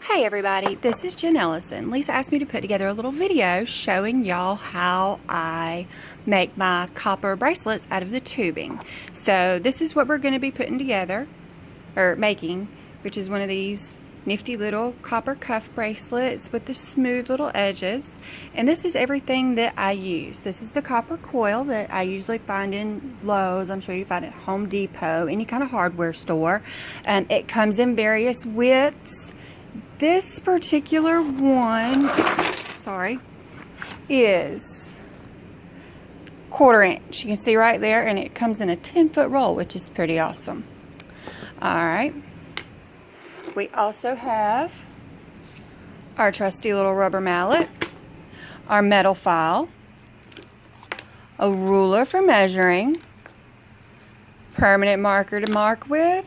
Hey everybody, this is Jen Ellison. Lisa asked me to put together a little video showing y'all how I make my copper bracelets out of the tubing. So this is what we're going to be putting together, or making, which is one of these nifty little copper cuff bracelets with the smooth little edges. And this is everything that I use. This is the copper coil that I usually find in Lowe's. I'm sure you find it at Home Depot, any kind of hardware store. It comes in various widths. This particular one, is 1/4 inch. You can see right there, and it comes in a 10-foot roll, which is pretty awesome. Alright. We also have our trusty little rubber mallet, our metal file, a ruler for measuring, permanent marker to mark with,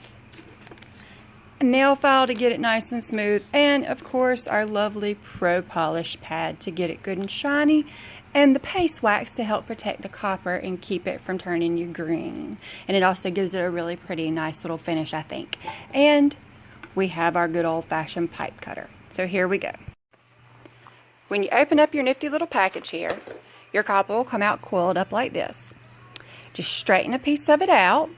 a nail file to get it nice and smooth, and of course our lovely Pro Polish pad to get it good and shiny, and the paste wax to help protect the copper and keep it from turning you green. And it also gives it a really pretty nice little finish, I think. And we have our good old-fashioned pipe cutter. So here we go. When you open up your nifty little package here, your copper will come out coiled up like this. Just straighten a piece of it out.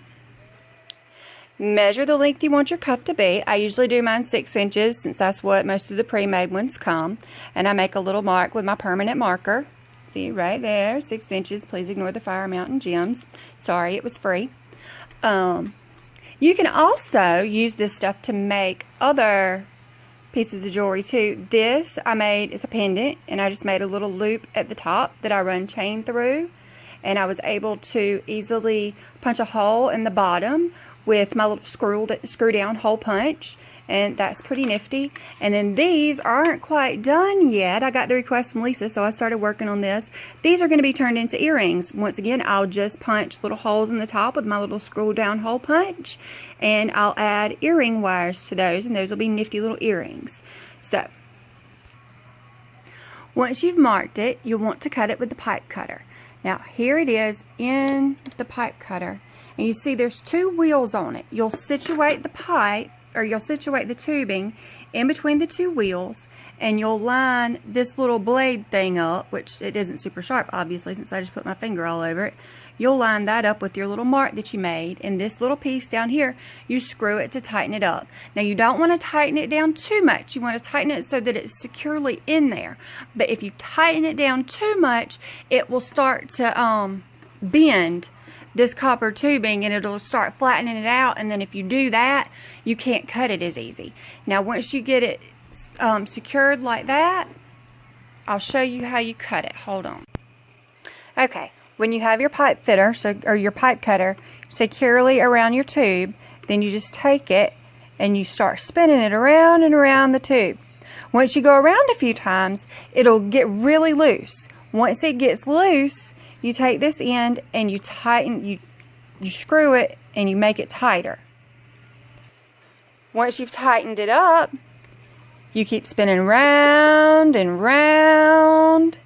Measure the length you want your cuff to be. I usually do mine 6 inches since that's what most of the pre-made ones come. And I make a little mark with my permanent marker. See right there, 6 inches. Please ignore the Fire Mountain gems. Sorry, it was free. You can also use this stuff to make other pieces of jewelry too. This I made is a pendant, and I just made a little loop at the top that I run chain through. And I was able to easily punch a hole in the bottom with my little screw down hole punch, and that's pretty nifty. And then these aren't quite done yet. I got the request from Lisa, so I started working on this. These are going to be turned into earrings. Once again, I'll just punch little holes in the top with my little screw down hole punch, and I'll add earring wires to those, and those will be nifty little earrings. So once you've marked it, you'll want to cut it with the pipe cutter. Now here it is in the pipe cutter, and you see there's 2 wheels on it. You'll situate the pipe, or you'll situate the tubing in between the 2 wheels, and you'll line this little blade thing up, which it isn't super sharp obviously since I just put my finger all over it. You'll line that up with your little mark that you made, and this little piece down here, you screw it to tighten it up. Now you don't want to tighten it down too much. You want to tighten it so that it's securely in there. But if you tighten it down too much, it will start to bend this copper tubing, and it'll start flattening it out, and then if you do that, you can't cut it as easy. Now once you get it secured like that, I'll show you how you cut it. Hold on. Okay. When you have your pipe fitter, or your pipe cutter, securely around your tube, then you just take it and you start spinning it around and around the tube. Once you go around a few times, it'll get really loose. Once it gets loose, you take this end and you tighten, you screw it and you make it tighter. Once you've tightened it up, you keep spinning round and round.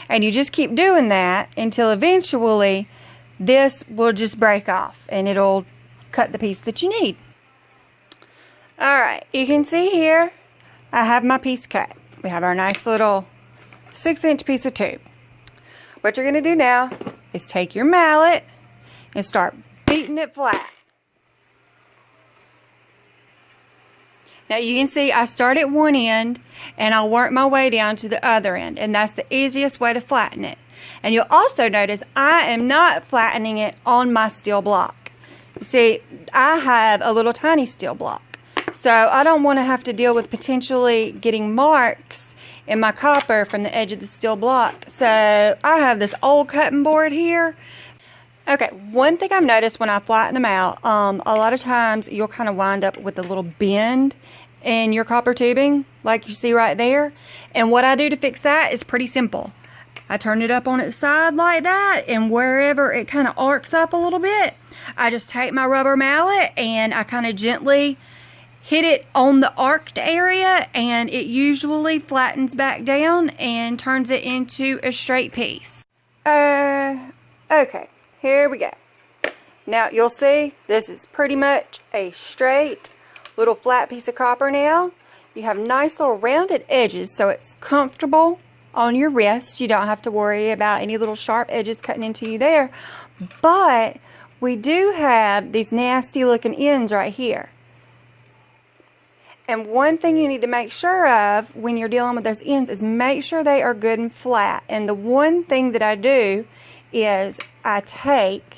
And you just keep doing that until eventually this will just break off and it'll cut the piece that you need. Alright, you can see here I have my piece cut. We have our nice little 6-inch piece of tube. What you're going to do now is take your mallet and start beating it flat. Now you can see I start at one end and I'll work my way down to the other end, and that's the easiest way to flatten it. And you'll also notice I am not flattening it on my steel block. See, I have a little tiny steel block, so I don't want to have to deal with potentially getting marks in my copper from the edge of the steel block. So I have this old cutting board here. Okay, one thing I've noticed when I flatten them out, a lot of times you'll kind of wind up with a little bend in your copper tubing, like you see right there. And what I do to fix that is pretty simple. I turn it up on its side like that, and wherever it kind of arcs up a little bit, I just take my rubber mallet and I kind of gently hit it on the arced area, and it usually flattens back down and turns it into a straight piece. Okay. Here we go. Now you'll see this is pretty much a straight little flat piece of copper now. You have nice little rounded edges, so it's comfortable on your wrist. You don't have to worry about any little sharp edges cutting into you there. But we do have these nasty looking ends right here. And one thing you need to make sure of when you're dealing with those ends is make sure they are good and flat. And the one thing that I do is I take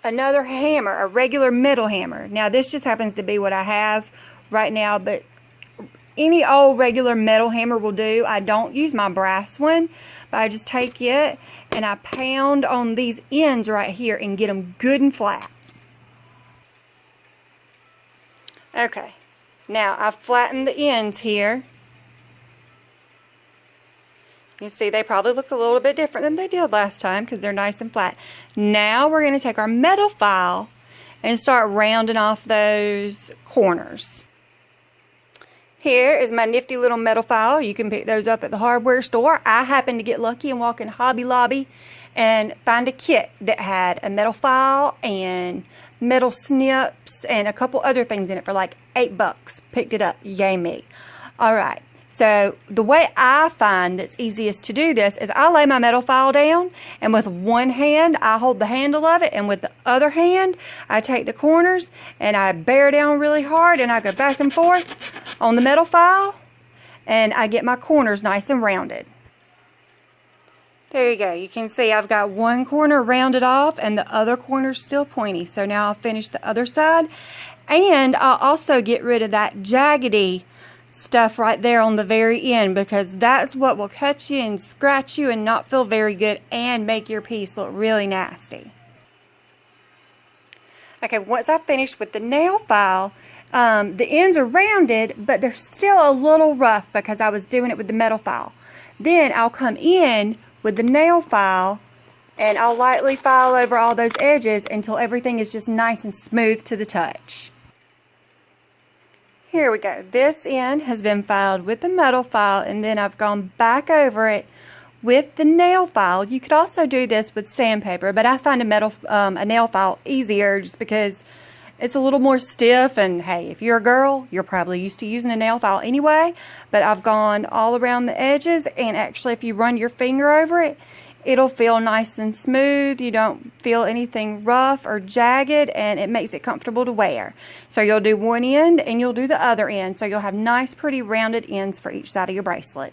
another hammer, a regular metal hammer. Now this just happens to be what I have right now, but any old regular metal hammer will do. I don't use my brass one, but I just take it and I pound on these ends right here and get them good and flat. Okay, now I've flattened the ends here. You see they probably look a little bit different than they did last time because they're nice and flat. Now we're going to take our metal file and start rounding off those corners. Here is my nifty little metal file. You can pick those up at the hardware store. I happened to get lucky and walk in Hobby Lobby and find a kit that had a metal file and metal snips and a couple other things in it for like $8. Picked it up. Yay me. Alright, so the way I find it's easiest to do this is I lay my metal file down, and with one hand I hold the handle of it, and with the other hand I take the corners and I bear down really hard and I go back and forth on the metal file and I get my corners nice and rounded. There you go. You can see I've got one corner rounded off and the other corner's still pointy. So now I'll finish the other side. And I'll also get rid of that jaggedy stuff right there on the very end, because that's what will cut you and scratch you and not feel very good and make your piece look really nasty. Okay, once I've finished with the nail file, the ends are rounded, but they're still a little rough because I was doing it with the metal file. Then I'll come in with the nail file and I'll lightly file over all those edges until everything is just nice and smooth to the touch. Here we go. This end has been filed with the metal file, and then I've gone back over it with the nail file. You could also do this with sandpaper, but I find a nail file easier just because it's a little more stiff, and hey, if you're a girl, you're probably used to using a nail file anyway. But I've gone all around the edges, and actually if you run your finger over it, it'll feel nice and smooth. You don't feel anything rough or jagged, and it makes it comfortable to wear. So you'll do one end and you'll do the other end, so you'll have nice pretty rounded ends for each side of your bracelet.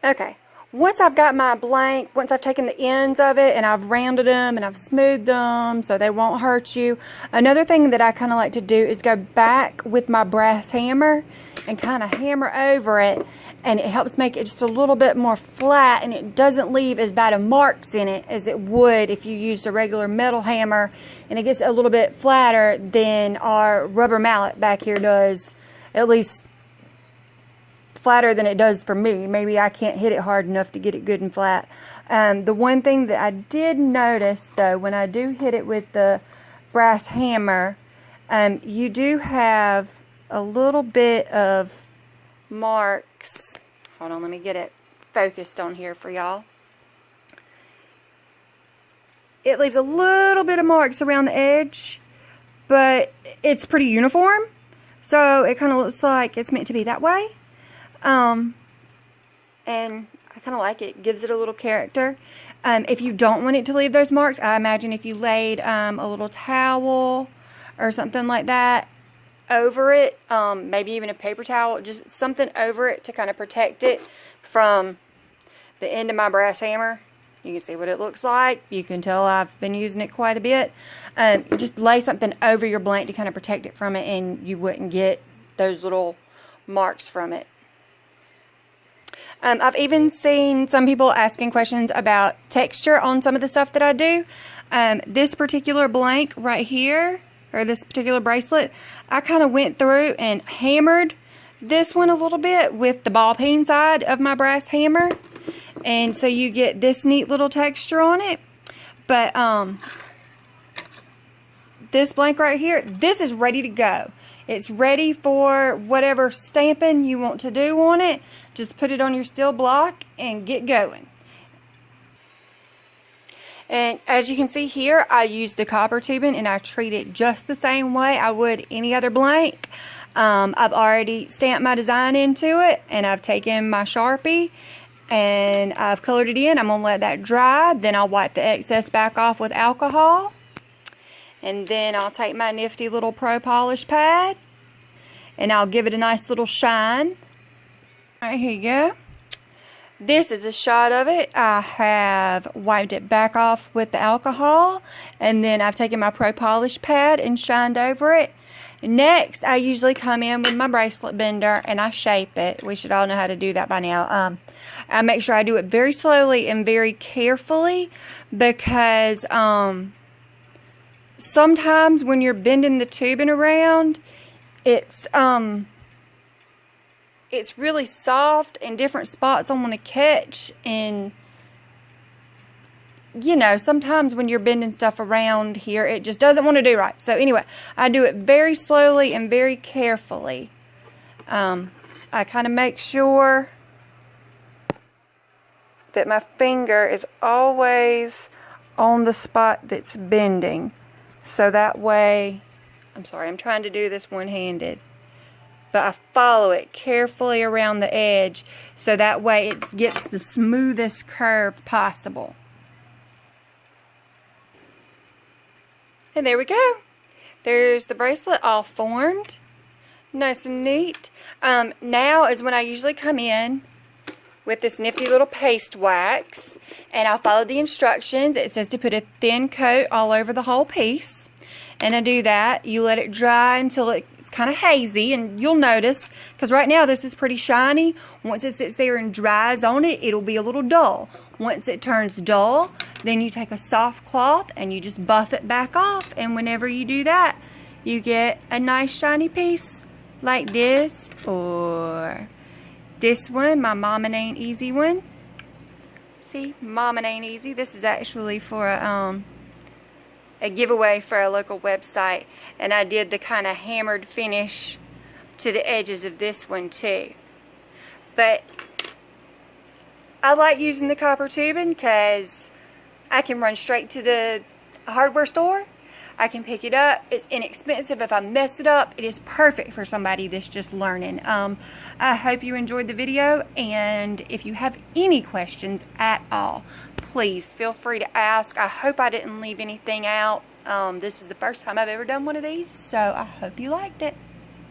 Okay. Once I've got my blank, once I've taken the ends of it and I've rounded them and I've smoothed them so they won't hurt you, another thing that I kind of like to do is go back with my brass hammer and kind of hammer over it, and it helps make it just a little bit more flat, and it doesn't leave as bad of marks in it as it would if you used a regular metal hammer, and it gets a little bit flatter than our rubber mallet back here does, at least flatter than it does for me. Maybe I can't hit it hard enough to get it good and flat. The one thing that I did notice though, when I do hit it with the brass hammer, you do have a little bit of marks. Hold on, let me get it focused on here for y'all. It leaves a little bit of marks around the edge, but it's pretty uniform, so it kind of looks like it's meant to be that way. And I kind of like it. It gives it a little character. If you don't want it to leave those marks, I imagine if you laid a little towel or something like that over it, maybe even a paper towel, just something over it to kind of protect it from the end of my brass hammer. You can see what it looks like. You can tell I've been using it quite a bit. Just lay something over your blank to kind of protect it from it, and you wouldn't get those little marks from it. I've even seen some people asking questions about texture on some of the stuff that I do. This particular blank right here, or this particular bracelet, I kind of went through and hammered this one a little bit with the ball peen side of my brass hammer. And so you get this neat little texture on it. But this blank right here, this is ready to go. It's ready for whatever stamping you want to do on it. Just put it on your steel block and get going. And as you can see here, I use the copper tubing and I treat it just the same way I would any other blank. I've already stamped my design into it, and I've taken my Sharpie and I've colored it in. I'm going to let that dry. Then I'll wipe the excess back off with alcohol. And then I'll take my nifty little Pro Polish pad and I'll give it a nice little shine. Alright, here you go. This is a shot of it. I have wiped it back off with the alcohol, and then I've taken my Pro Polish pad and shined over it. Next, I usually come in with my bracelet bender and I shape it. We should all know how to do that by now. I make sure I do it very slowly and very carefully, because sometimes when you're bending the tubing around, it's really soft and different spots I want to catch, and you know, sometimes when you're bending stuff around here, it just doesn't want to do right. So anyway, I do it very slowly and very carefully. I kind of make sure that my finger is always on the spot that's bending. So that way, I'm sorry, I'm trying to do this one-handed, but I follow it carefully around the edge so that way it gets the smoothest curve possible. And there we go. There's the bracelet all formed. Nice and neat. Now is when I usually come in with this nifty little paste wax, and I'll follow the instructions. It says to put a thin coat all over the whole piece, and I do that. You let it dry until it's kind of hazy, and you'll notice, because right now this is pretty shiny. Once it sits there and dries on it, it'll be a little dull. Once it turns dull, then you take a soft cloth and you just buff it back off, and whenever you do that, you get a nice shiny piece like this, or this one, my Mom and Ain't Easy one. See, Mom and Ain't Easy. This is actually for a giveaway for a local website, and I did the kind of hammered finish to the edges of this one too. But I like using the copper tubing because I can run straight to the hardware store. I can pick it up. It's inexpensive. If I mess it up, it is perfect for somebody that's just learning. I hope you enjoyed the video, and if you have any questions at all, please feel free to ask. I hope I didn't leave anything out. This is the first time I've ever done one of these, so I hope you liked it.